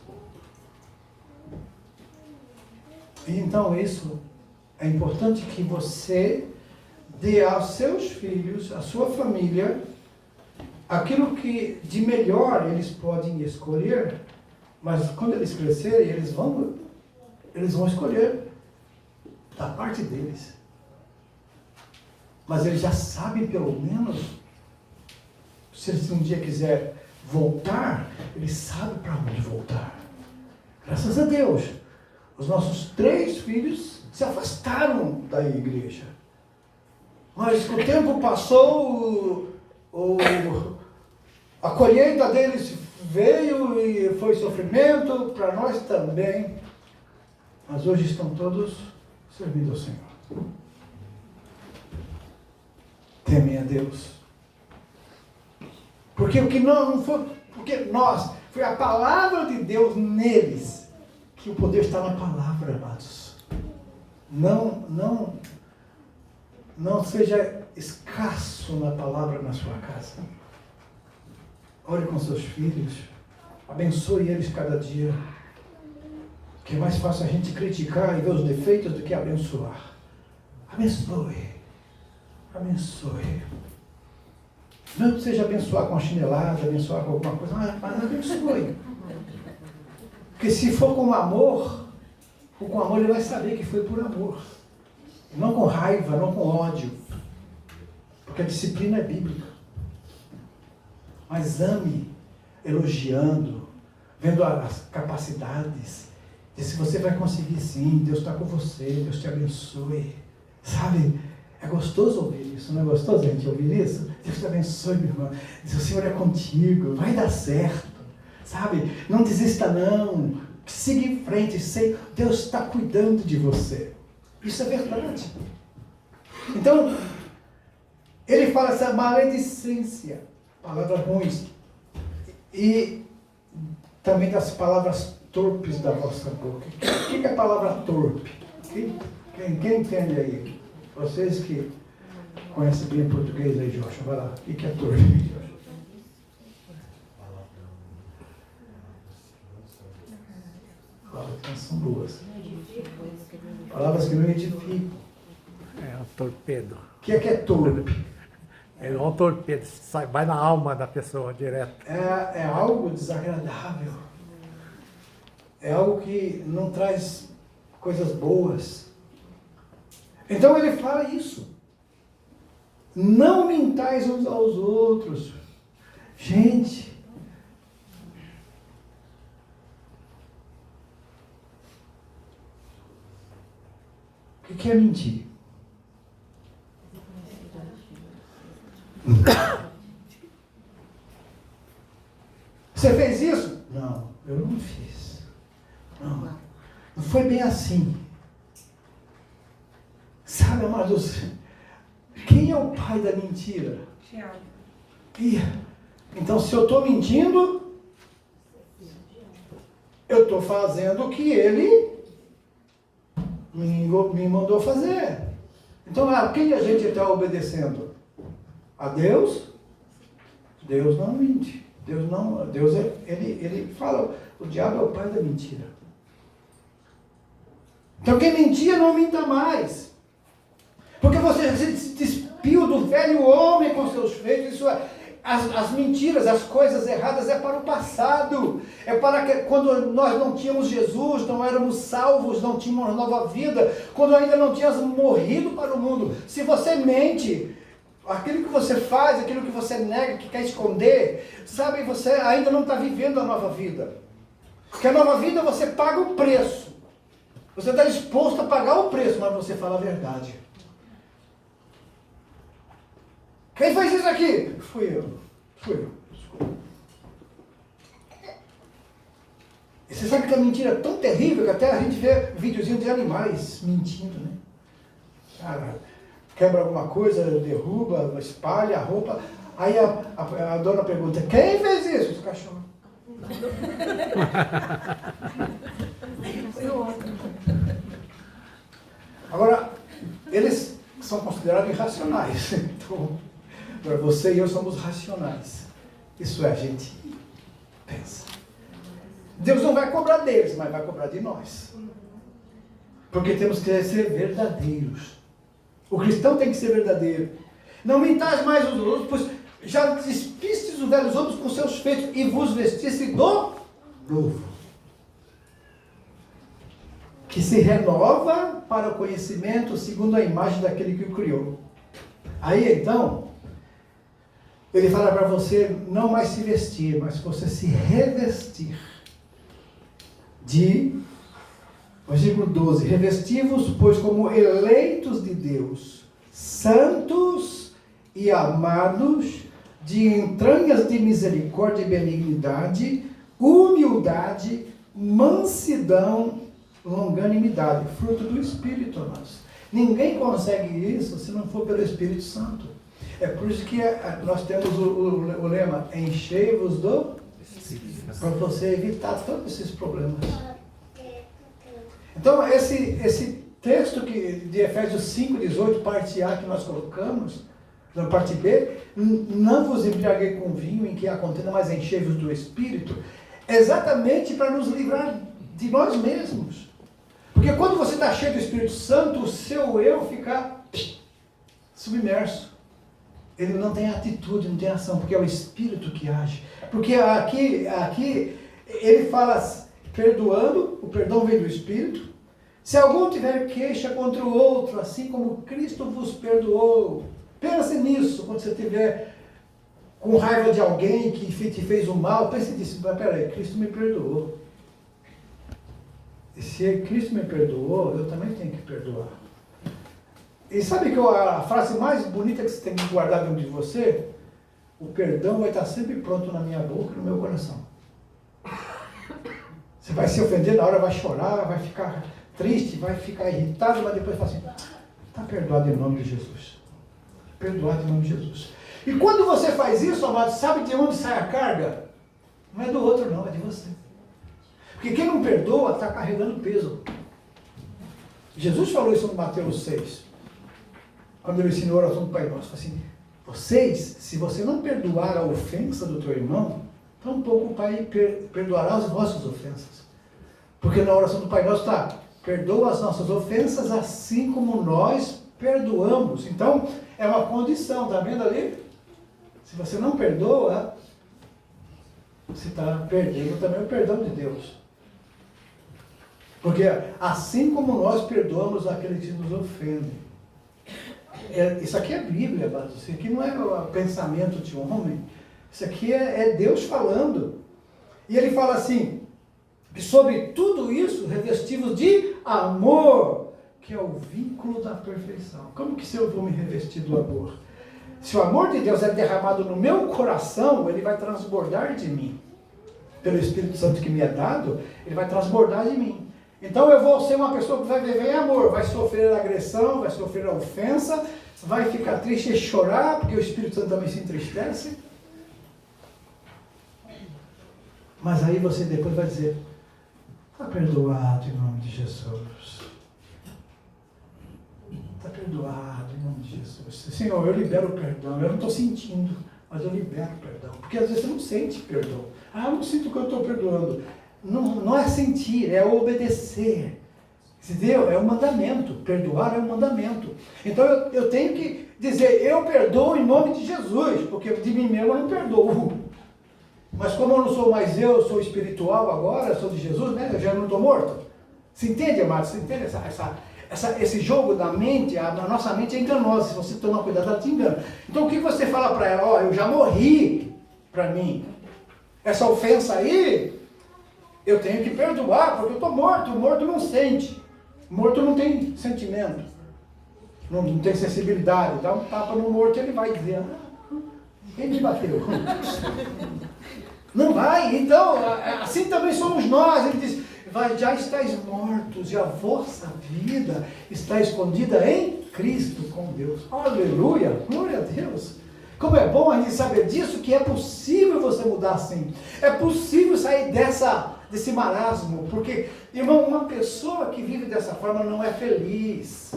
E então isso é importante que você dê aos seus filhos, à sua família, aquilo que de melhor eles podem escolher, mas quando eles crescerem, eles vão escolher da parte deles. Mas eles já sabem pelo menos, se eles um dia quiser voltar, eles sabem para onde voltar. Graças a Deus, os nossos 3 filhos se afastaram da igreja. Mas o tempo passou, a colheita deles veio e foi sofrimento, para nós também. Mas hoje estão todos servindo ao Senhor. Temem a Deus. Porque o que não foi, foi a palavra de Deus neles, que o poder está na palavra, amados. Não seja escasso na palavra na sua casa. Ore com seus filhos, abençoe eles cada dia. Que é mais fácil a gente criticar e ver os defeitos do que abençoar. Abençoe. Abençoe. Não seja abençoar com a chinelada, abençoar com alguma coisa, mas abençoe. Porque se for com amor ele vai saber que foi por amor. Não com raiva, não com ódio. Porque a disciplina é bíblica. Mas ame, elogiando, vendo as capacidades. E se você vai conseguir sim, Deus está com você, Deus te abençoe. Sabe? É gostoso ouvir isso, não é gostoso a gente ouvir isso? Deus te abençoe, meu irmão. Diz, o Senhor é contigo, vai dar certo. Sabe? Não desista não. Siga em frente, sei, Deus está cuidando de você. Isso é verdade. Então, ele fala essa maledicência, palavras ruins. E também das palavras torpes da vossa boca. O que é a palavra torpe? Quem entende aí? Vocês que conhecem bem português aí, Joshua, vai lá. O que é torpe, Joshua? Palavras que são boas. Palavras que não edificam. É um torpedo. O que é torpe? É um torpedo, vai na alma da pessoa direto. É algo desagradável. É algo que não traz coisas boas. Então ele fala isso. Não mintais uns aos outros. Gente, O que é mentir? Você fez isso? Não, eu não fiz. Não foi bem assim. Sabe, amados, quem é o pai da mentira? Tiago. Então, se eu estou mentindo, eu estou fazendo o que ele me mandou fazer. Então, a quem a gente está obedecendo? A Deus? Deus não mente. Deus ele fala, o diabo é o pai da mentira. Então, quem mentia, não minta mais. Porque você se despiu do velho homem com seus feitos. Isso as mentiras, as coisas erradas é para o passado. É para que, quando nós não tínhamos Jesus, não éramos salvos, não tínhamos nova vida, quando ainda não tínhamos morrido para o mundo. Se você mente, aquilo que você faz, aquilo que você nega, que quer esconder, sabe, você ainda não está vivendo a nova vida. Porque a nova vida você paga o preço. Você está disposto a pagar o preço, mas você fala a verdade. Quem fez isso aqui? Fui eu. Desculpa. E você sabe que a mentira é tão terrível que até a gente vê videozinho de animais mentindo, né? Cara, quebra alguma coisa, derruba, espalha a roupa. Aí a dona pergunta, quem fez isso? Os cachorros. Agora, eles são considerados irracionais. Então, você e eu somos racionais. Isso é, a gente pensa. Deus não vai cobrar deles, mas vai cobrar de nós. Porque temos que ser verdadeiros. O cristão tem que ser verdadeiro. Não mintais mais os outros, pois já despistes os velhos homens com seus feitos e vos vestiste do novo. Que se renova para o conhecimento segundo a imagem daquele que o criou. Aí então, ele fala para você não mais se vestir, mas você se revestir de, versículo 12, revesti-vos, pois como eleitos de Deus, santos e amados, de entranhas de misericórdia e benignidade, humildade, mansidão, longanimidade, fruto do Espírito nosso. Ninguém consegue isso se não for pelo Espírito Santo. É por isso que nós temos o lema, enchei-vos do Espírito, para você evitar todos esses problemas. Então, esse texto de Efésios 5:18, parte A que nós colocamos, na parte B, não vos embriaguei com vinho em que há contenda, mas enchei-vos do Espírito, exatamente para nos livrar de nós mesmos. Porque quando você está cheio do Espírito Santo, o seu eu fica submerso. Ele não tem atitude, não tem ação, porque é o Espírito que age. Porque aqui ele fala, perdoando, o perdão vem do Espírito. Se algum tiver queixa contra o outro, assim como Cristo vos perdoou, pense nisso, quando você estiver com raiva de alguém que te fez o mal, pense nisso, mas peraí, Cristo me perdoou. E se Cristo me perdoou, eu também tenho que perdoar. E sabe que a frase mais bonita que você tem que guardar dentro de você? O perdão vai estar sempre pronto na minha boca e no meu coração. Você vai se ofender na hora, vai chorar, vai ficar triste, vai ficar irritado, mas depois fala assim, está perdoado em nome de Jesus. Perdoado em nome de Jesus. E quando você faz isso, amado, sabe de onde sai a carga? Não é do outro não, é de você. Porque quem não perdoa está carregando peso. Jesus falou isso no Mateus 6. Quando ele ensinou a oração do Pai Nosso, assim, vocês, se você não perdoar a ofensa do teu irmão, tampouco o Pai perdoará as vossas ofensas. Porque na oração do Pai Nosso está, perdoa as nossas ofensas assim como nós perdoamos. Então, é uma condição, está vendo ali? Se você não perdoa, você está perdendo também o perdão de Deus. Porque assim como nós perdoamos aqueles que nos ofendem. Isso aqui é Bíblia, isso aqui não é o pensamento de um homem. Isso aqui é Deus falando. E ele fala assim, sobre tudo isso, revestivos de amor, que é o vínculo da perfeição. Como que se eu vou me revestir do amor? Se o amor de Deus é derramado no meu coração, ele vai transbordar de mim. Pelo Espírito Santo que me é dado, ele vai transbordar de mim. Então eu vou ser uma pessoa que vai viver em amor, vai sofrer agressão, vai sofrer ofensa, vai ficar triste e chorar, porque o Espírito Santo também se entristece. Mas aí você depois vai dizer, está perdoado em nome de Jesus. Está perdoado em nome de Jesus. Senhor, eu libero o perdão. Eu não estou sentindo, mas eu libero o perdão. Porque às vezes você não sente perdão. Eu não sinto que eu estou perdoando. Não é sentir, é obedecer. Entendeu? É um mandamento. Perdoar é um mandamento. Então eu tenho que dizer, eu perdoo em nome de Jesus, porque de mim mesmo eu não perdoo. Mas como eu não sou mais eu sou espiritual agora, eu sou de Jesus, né? Eu já não estou morto. Você entende, amado? Você entende esse jogo da mente? A nossa mente é enganosa. Se você tomar cuidado, ela te engana. Então o que você fala para ela? Eu já morri para mim. Essa ofensa aí, eu tenho que perdoar, porque eu estou morto. O morto não sente. O morto não tem sentimento. Não tem sensibilidade. Dá um tapa no morto, ele vai dizer, quem me bateu? Não vai. Então, assim também somos nós. Ele diz, já estáis mortos e a vossa vida está escondida em Cristo com Deus. Aleluia, glória a Deus. Como é bom a gente saber disso, que é possível você mudar assim. É possível sair desse marasmo. Porque, irmão, uma pessoa que vive dessa forma não é feliz.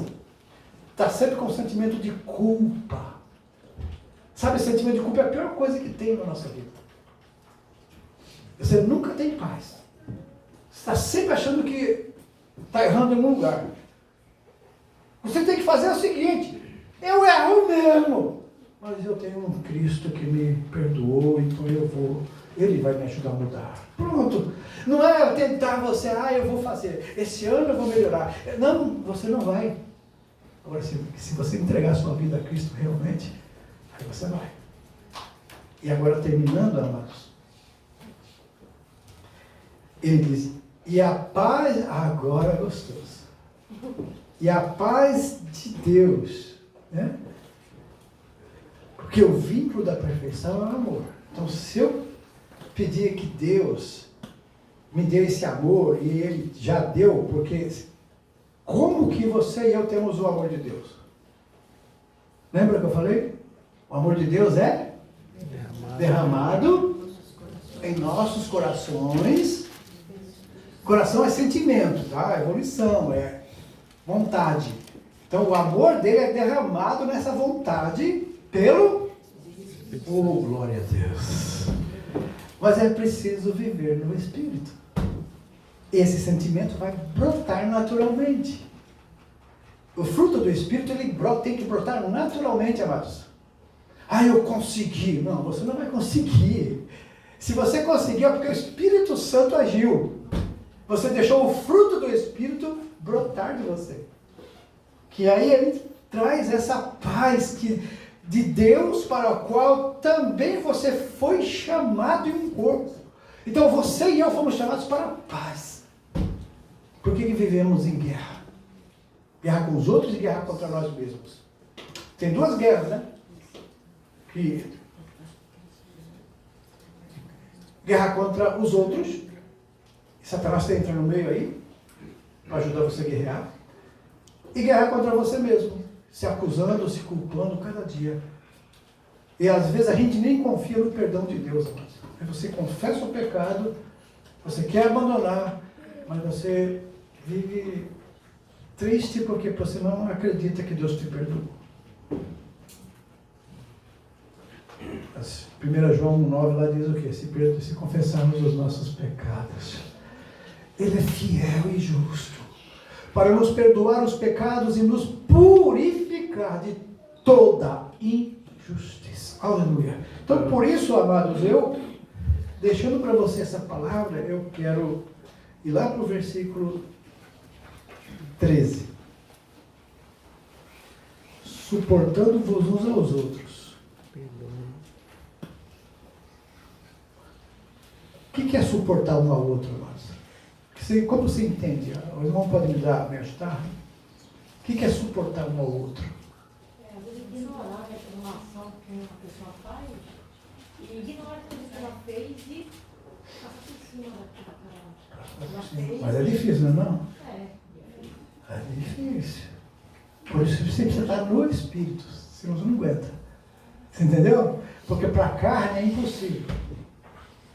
Está sempre com sentimento de culpa. Sabe, esse sentimento de culpa é a pior coisa que tem na nossa vida. Você nunca tem paz. Você está sempre achando que está errando em algum lugar. Você tem que fazer o seguinte, eu erro mesmo, mas eu tenho um Cristo que me perdoou, então Ele vai me ajudar a mudar. Pronto. Não é tentar você, eu vou fazer, esse ano eu vou melhorar. Não, você não vai. Agora, se você entregar a sua vida a Cristo realmente, aí você vai. E agora, terminando, amados, ele diz, e a paz, agora é gostoso, e a paz de Deus, né? Porque o vínculo da perfeição é o amor. Então, se eu pedir que Deus me dê esse amor, e Ele já deu, porque como que você e eu temos o amor de Deus? Lembra que eu falei? O amor de Deus é derramado em nossos corações. Coração é sentimento, tá? É evolução, é vontade. Então o amor dele é derramado nessa vontade pelo... Oh, glória a Deus! Mas é preciso viver no Espírito. Esse sentimento vai brotar naturalmente. O fruto do Espírito, ele tem que brotar naturalmente, amados. Eu consegui. Não, você não vai conseguir. Se você conseguir, é porque o Espírito Santo agiu. Você deixou o fruto do Espírito brotar de você. Que aí ele traz essa paz de Deus, para a qual também você foi chamado em um corpo. Então você e eu fomos chamados para a paz. Por que vivemos em guerra? Guerra com os outros e guerra contra nós mesmos. Tem duas guerras, né? Guerra contra os outros. Satanás entra no meio aí, para ajudar você a guerrear. E guerra contra você mesmo, se acusando, se culpando cada dia. E às vezes a gente nem confia no perdão de Deus, amados. Aí você confessa o pecado, você quer abandonar, mas você vive triste porque você não acredita que Deus te perdoou. 1 João 1,9 lá diz o quê? Se confessarmos os nossos pecados, Ele é fiel e justo para nos perdoar os pecados e nos purificar de toda injustiça. Aleluia. Então, por isso, amados, deixando para você essa palavra, eu quero ir lá para o versículo 13. Suportando-vos uns aos outros. O que é suportar um ao outro, amados? Como você entende? O irmão pode me ajudar? que é suportar um ao outro? Às vezes ignorar uma ação que uma pessoa faz e ignorar tudo que ela fez e passar por cima daquilo que ela fez. Mas é difícil, não é? Não? É. É difícil. Por isso você precisa estar no Espírito, senão você não aguenta. Você entendeu? Porque para a carne é impossível.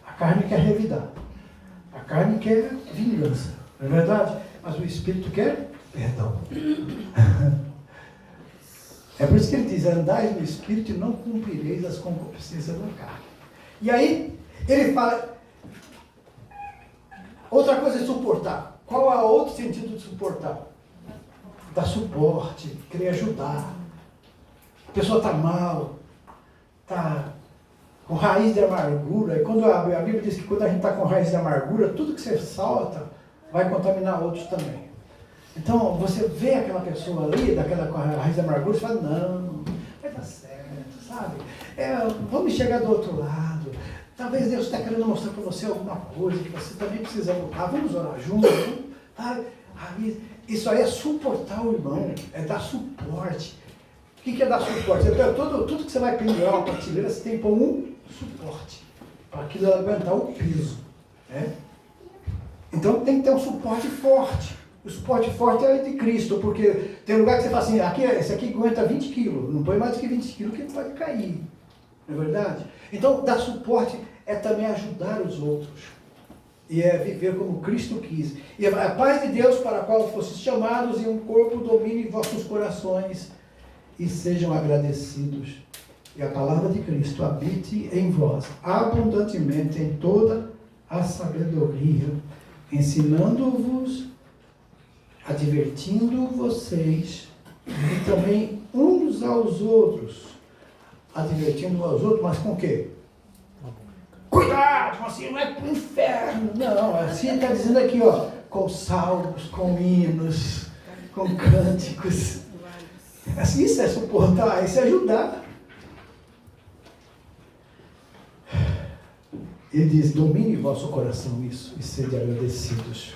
A carne quer revidar. A carne quer vingança. Não é verdade? Mas o Espírito quer perdão. É por isso que ele diz: andais no Espírito e não cumprireis as concupiscências da carne. E aí, ele fala, outra coisa é suportar. Qual é o outro sentido de suportar? Dar suporte, querer ajudar. A pessoa está mal, está com raiz de amargura. E quando a Bíblia diz que quando a gente está com raiz de amargura, tudo que você solta vai contaminar outros também. Então, você vê aquela pessoa ali, daquela com a raiz de amargura, você fala: não, vai dar certo, sabe? Vamos chegar do outro lado. Talvez Deus está querendo mostrar para você alguma coisa que você também precisa mudar. Vamos orar juntos, sabe? Isso aí é suportar o irmão, é dar suporte. O que é dar suporte? Tudo que você vai pendurar uma prateleira, você tem que pôr um suporte, para aquilo aguentar o peso. Né? Então tem que ter um suporte forte. O suporte forte é de Cristo, porque tem lugar que você fala assim: esse aqui aguenta 20 quilos, não põe mais do que 20 quilos que ele pode cair. Não é verdade? Então, dar suporte é também ajudar os outros. E é viver como Cristo quis. E a paz de Deus, para a qual fostes chamados, e um corpo domine vossos corações, e sejam agradecidos. E a palavra de Cristo habite em vós, abundantemente em toda a sabedoria, ensinando-vos, advertindo vocês, e também uns aos outros. Advertindo uns aos outros, mas com o quê? Cuidado, assim, não é para o inferno. Não, assim está dizendo aqui, ó, com salmos, com hinos, com cânticos. Assim, isso é suportar, isso é ajudar. Ele diz: domine vosso coração isso e sede agradecidos.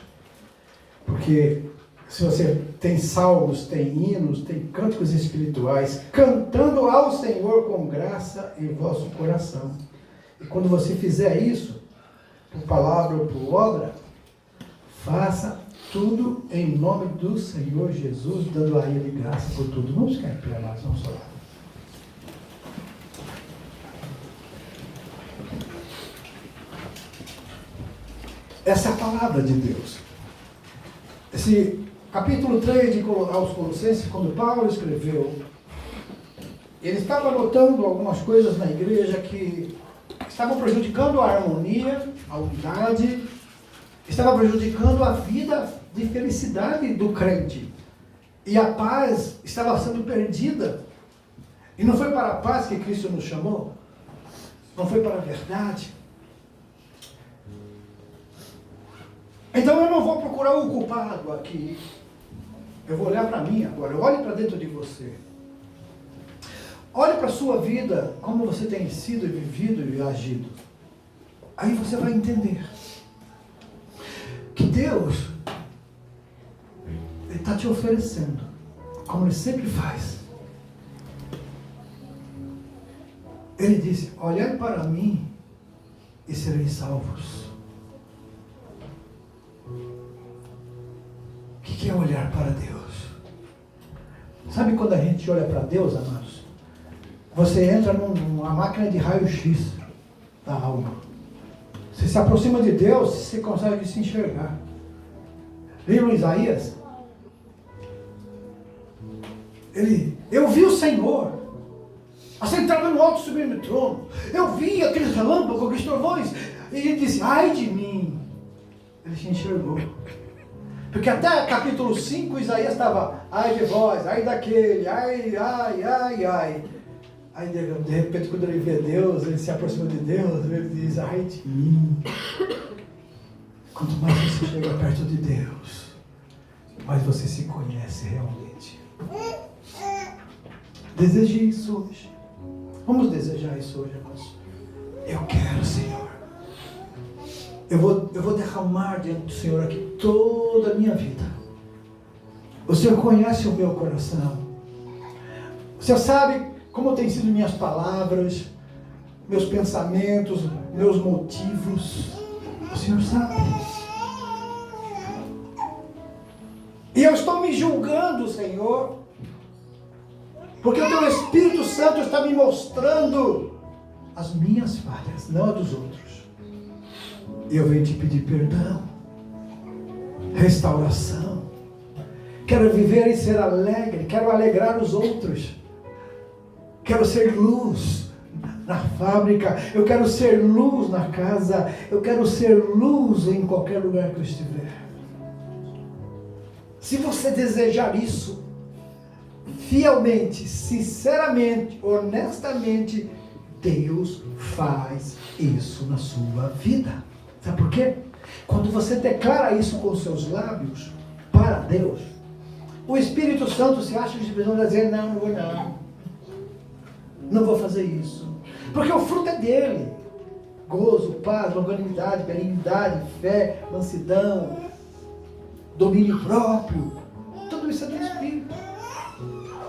Porque se você tem salmos, tem hinos, tem cânticos espirituais, cantando ao Senhor com graça em vosso coração. E quando você fizer isso, por palavra ou por obra, faça tudo em nome do Senhor Jesus, dando a Ele graça por tudo. Vamos ficar em pé, nós vamos orar. Essa é a palavra de Deus. Esse capítulo 3 aos Colossenses, quando Paulo escreveu, ele estava notando algumas coisas na igreja que estavam prejudicando a harmonia, a unidade, estava prejudicando a vida de felicidade do crente. E a paz estava sendo perdida. E não foi para a paz que Cristo nos chamou? Não foi para a verdade? Então eu não vou procurar o culpado aqui. Eu vou olhar para mim agora. Olhe para dentro de você. Olhe para a sua vida, como você tem sido e vivido e agido. Aí você vai entender que Deus está te oferecendo, como Ele sempre faz. Ele disse: olhai para mim e sereis salvos. O que é olhar para Deus? Sabe quando a gente olha para Deus, amados? Você entra numa máquina de raio-x da alma. Você se aproxima de Deus, você consegue se enxergar. Lembra Isaías? Eu vi o Senhor assentado no alto sublime trono. Eu vi aqueles relâmpagos, aqueles trovões. E ele disse: ai de mim. Ele se enxergou. Porque até capítulo 5, Isaías estava: ai de vós, ai daquele, ai, ai, ai, ai. Aí de repente, quando ele vê Deus, ele se aproxima de Deus, ele diz: ai de mim. Quanto mais você chega perto de Deus, mais você se conhece realmente. Deseje isso hoje. Vamos desejar isso hoje, irmãos. Eu quero, Senhor. Eu vou derramar diante do Senhor aqui toda a minha vida. O Senhor conhece o meu coração. O Senhor sabe como têm sido minhas palavras, meus pensamentos, meus motivos. O Senhor sabe. E eu estou me julgando, Senhor, porque o Teu Espírito Santo está me mostrando as minhas falhas, não a dos outros. E eu venho te pedir perdão, restauração. Quero viver e ser alegre, quero alegrar os outros. Quero ser luz na fábrica, eu quero ser luz na casa, eu quero ser luz em qualquer lugar que eu estiver. Se você desejar isso, fielmente, sinceramente, honestamente, Deus faz isso na sua vida. Sabe por quê? Quando você declara isso com os seus lábios, para Deus, o Espírito Santo se acha de pessoa dizer, não vou não. Não vou fazer isso. Porque o fruto é dele. Gozo, paz, longanimidade, benignidade, fé, mansidão, domínio próprio. Tudo isso é do Espírito.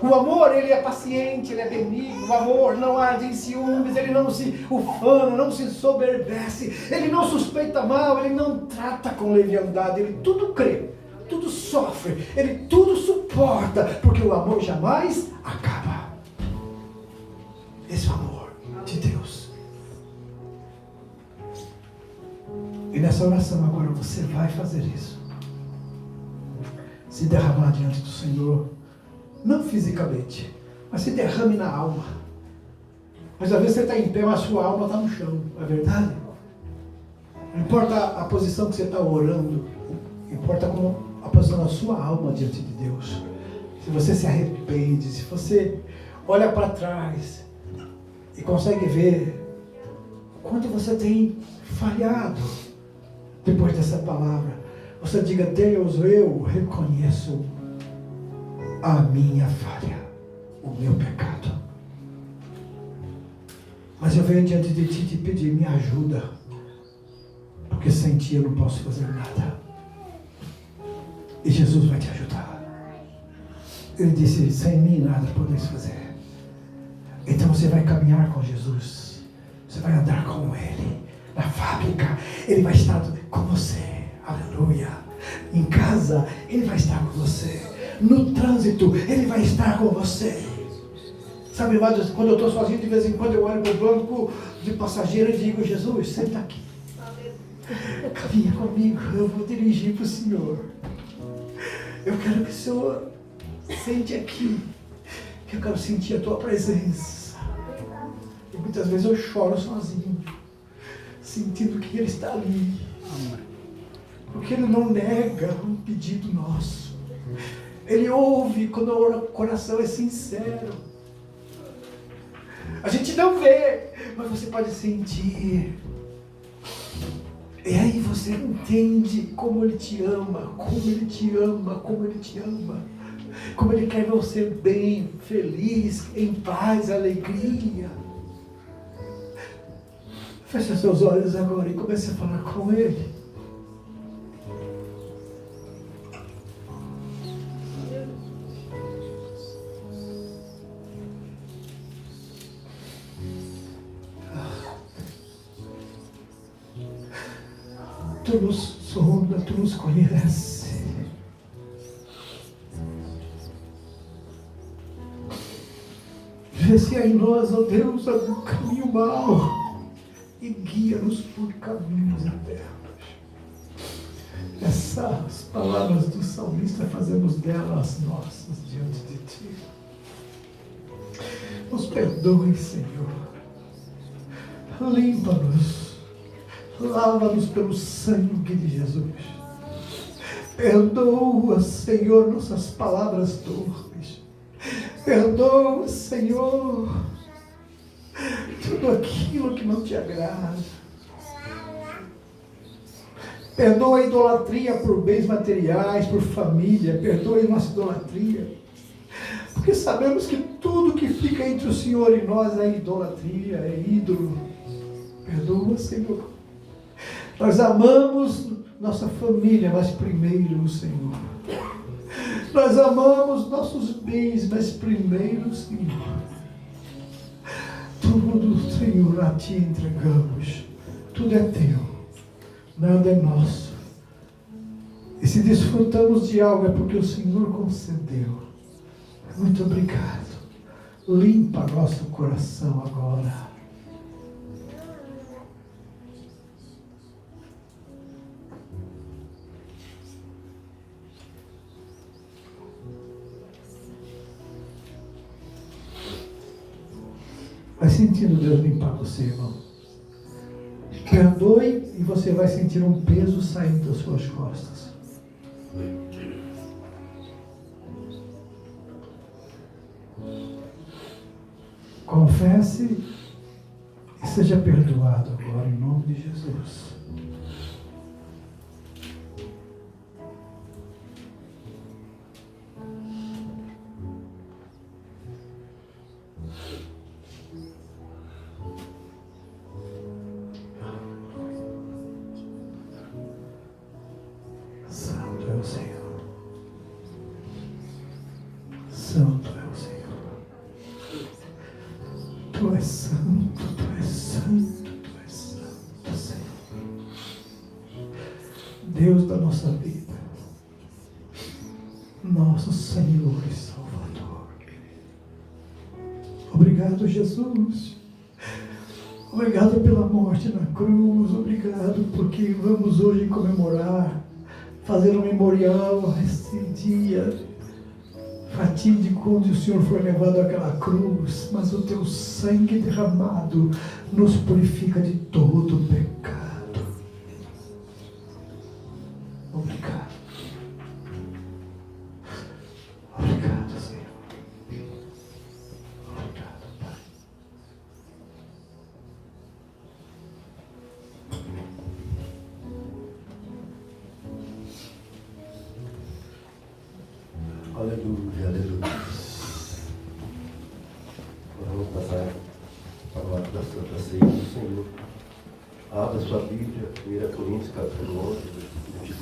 O amor, ele é paciente, ele é benigno. O amor não arde em ciúmes, ele não se ufana, não se soberbece. Ele não suspeita mal, ele não trata com leviandade. Ele tudo crê, tudo sofre, ele tudo suporta. Porque o amor jamais acaba. Esse é o amor de Deus. E nessa oração agora você vai fazer isso. Se derramar diante do Senhor. Não fisicamente, mas se derrame na alma. Mas às vezes você está em pé, mas a sua alma está no chão. Não é verdade? Não importa a posição que você está orando. Importa como a posição da sua alma diante de Deus. Se você se arrepende, se você olha para trás e consegue ver quanto você tem falhado depois dessa palavra, você diga, Deus, eu reconheço a minha falha, o meu pecado, mas eu venho diante de ti te pedir, me ajuda, porque sem ti eu não posso fazer nada. E Jesus vai te ajudar. Ele disse, sem mim nada podeis fazer. Então você vai caminhar com Jesus, você vai andar com Ele, na fábrica, Ele vai estar com você, aleluia, em casa, Ele vai estar com você, no trânsito, Ele vai estar com você. Sabe, quando eu estou sozinho, de vez em quando eu olho para o banco de passageiro e digo, Jesus, senta aqui, caminha comigo, eu vou dirigir para o Senhor, eu quero que o Senhor sente aqui, eu quero sentir a tua presença. E muitas vezes eu choro sozinho, sentindo que Ele está ali, porque Ele não nega um pedido nosso. Ele ouve quando o coração é sincero. A gente não vê, mas você pode sentir. E aí você entende como Ele te ama, como Ele te ama, como Ele te ama. Como Ele quer você bem, feliz, em paz, alegria. Feche seus olhos agora e comece a falar com Ele. Tu nos sonda, Tu nos conhece. Vê se há em nós, ó Deus, algum caminho mau e guia-nos por caminhos eternos. Essas palavras do salmista fazemos delas nossas diante de Ti. Nos perdoe, Senhor. Limpa-nos. Lava-nos pelo sangue de Jesus. Perdoa, Senhor, nossas palavras torpes. Perdoa, Senhor, tudo aquilo que não te agrada. Perdoa a idolatria por bens materiais, por família. Perdoa a nossa idolatria. Porque sabemos que tudo que fica entre o Senhor e nós é idolatria, é ídolo. Perdoa, Senhor. Nós amamos nossa família, mas primeiro o Senhor. Nós amamos nossos bens, mas primeiro, Senhor, tudo, Senhor, a Ti entregamos. Tudo é Teu, nada é nosso. E se desfrutamos de algo é porque o Senhor concedeu. Muito obrigado. Limpa nosso coração agora. Vai sentindo Deus limpar você, irmão. Perdoe e você vai sentir um peso saindo das suas costas. Confesse e seja perdoado agora, em nome de Jesus. Santo é o Senhor. Santo é o Senhor. Tu és santo, Tu és santo, Tu és santo, Senhor. Deus da nossa vida. Nosso Senhor e Salvador. Obrigado, Jesus. Obrigado pela morte na cruz. Obrigado porque vamos hoje comemorar, fazer um memorial a esse dia fatídico onde o Senhor foi levado àquela cruz, mas o Teu sangue derramado nos purifica de todo pecado. Obrigado. Obrigado, Senhor. Obrigado, Pai. Aleluia, aleluia. Vamos passar a palavra da Santa Ceia do Senhor. Abra sua Bíblia, 1 Coríntios, capítulo 11, versículo 23.